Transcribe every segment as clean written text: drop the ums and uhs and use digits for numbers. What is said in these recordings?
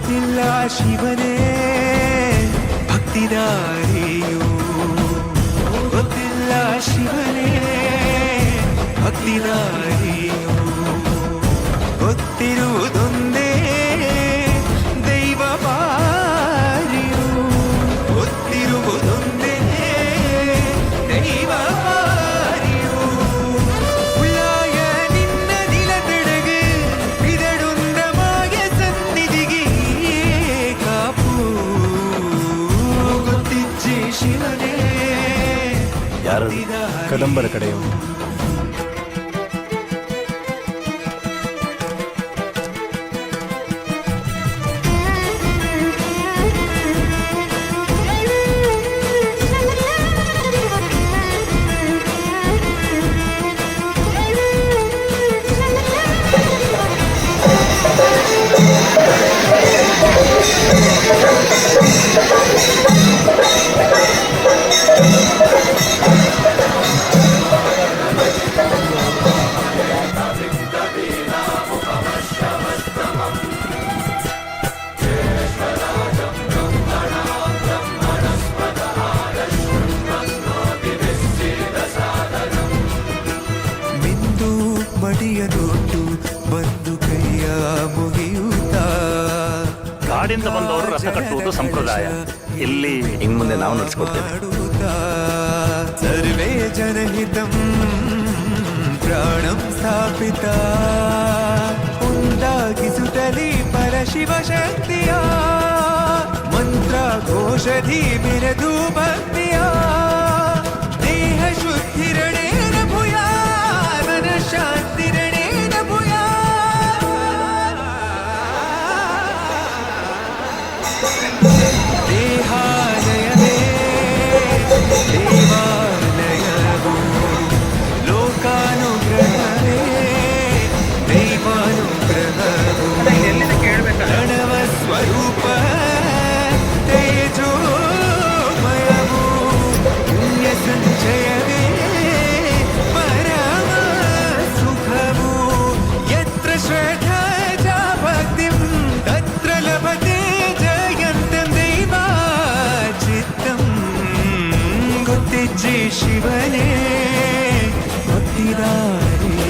ಗೊತ್ತಿಲ್ಲ ಶಿವನೇ ಭಕ್ತಿದಾರಿಯು, ಗೊತ್ತಿಲ್ಲ ಶಿವನೇ ಭಕ್ತಿದಾರಿಯು, ಗೊತ್ತಿರುವುದೊಂದೇ ದೈವ ಪಾರಿಯು, ಗೊತ್ತಿರುವುದೊಂದೇ ದೈವ ಪಾರಿಯು. ಉಳ್ಳಾಯ ನಿನ್ನ ನಿಲತೆಡೆಗೆ ಬಿದಡುಂದ ಮಾಯ ಸನ್ನಿಧಿಗೆ ಕಾಪು, ಗೊತ್ತಿಚ್ಚೆ ಶಿವನೇ ಯಾರು ಕದಂಬರ ಕಡೆಯವರು. ಮಡಿಯನೊಟ್ಟು ಬಂದು ಕೈಯ ಮುಗಿಯುತ್ತಾ, ಕಾಡಿಂದ ಬಂದವರು ರಥ ಕಟ್ಟುವುದು ಸಂಪ್ರದಾಯ. ಇಲ್ಲಿ ಇನ್ನು ಮುಂದೆ ನಾವು ನಡೆಸ್ಕೊಡ್ತೇವೆ. ಸರ್ವೇ ಜನಹಿತಂ ಪ್ರಾಣಂ ಸ್ಥಾಪಿತ, ಉಂಟಾಗಿಸುತ್ತಲೇ ಪರಶಿವ ಶಕ್ತಿಯ ಮಂತ್ರ ಘೋಷಧಿ ಮೆರೆದು ಭಕ್ತಿಯ, ದೇಹ ಶುದ್ಧಿರಣೇನ ಭೂಯಾ ಮನ ಶಾಂತಿರಣೇನ ಭೂಯಾ. ದೇಹಾಲಯವೇ ದೇವಾಲಯವು, ಲೋಕಾನುಗ್ರಹವೇ ದೈವಾನುಗ್ರಹವು, ಪ್ರಣವ ಸ್ವರೂಪ ತೇಜೋಮಯವು, ಪುಣ್ಯ ಸಂಚಯವೇ ಪರಮ ಸುಖವು, ಯತ್ರ ಶ್ರದ್ಧಾ ಚ ಭಕ್ತಿಂ ತತ್ರ ಲಭತೆ ಜಯಂತಂ ದೈವಾಚಿತ್ತಂ. ಗೊತ್ತಿಚ್ಚೆ ಶಿವನೇ ಭಕ್ತಿದಾರಿಯು.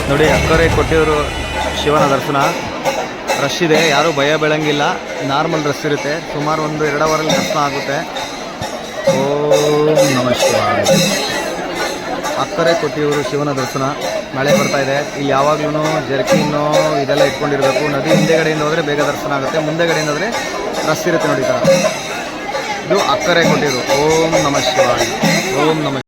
ನೋಡಿ, ಅಕ್ಕರೆ ಕೊಟ್ಟಿವರು ಶಿವನ ದರ್ಶನ ರಶ್ ಇದೆ, ಯಾರೂ ಭಯ ಬೀಳಂಗಿಲ್ಲ. ನಾರ್ಮಲ್ ರಶ್ ಇರುತ್ತೆ. ಸುಮಾರು ಒಂದು 2 ಅವರಲ್ಲಿ ದರ್ಶನ ಆಗುತ್ತೆ. ಓಂ ನಮಃ ಶಿವಾಯ. ಅಕ್ಕರೆ ಕೊಟ್ಟಿವರು ಶಿವನ ದರ್ಶನ. ಮಳೆ ಬರ್ತಾ ಇದೆ. ಇಲ್ಲಿ ಯಾವಾಗ್ಲೂ ಜರ್ಕಿನ್ನು ಇದೆಲ್ಲ ಇಟ್ಕೊಂಡಿರಬೇಕು. ನದಿ ಹಿಂದೆಗಡೆಯಿಂದ ಹೋದರೆ ಬೇಗ ದರ್ಶನ ಆಗುತ್ತೆ, ಮುಂದೆಗಡೆಯಿಂದ ಹೋದರೆ ರಶ್ ಇರುತ್ತೆ. ನೋಡಿ, ಈ ಥರ ಇದು ಅಕ್ಕರೆ ಕೊಟ್ಟಿರು. ಓಂ ನಮಃ ಶಿವಾಯ. ಓಂ ನಮಃ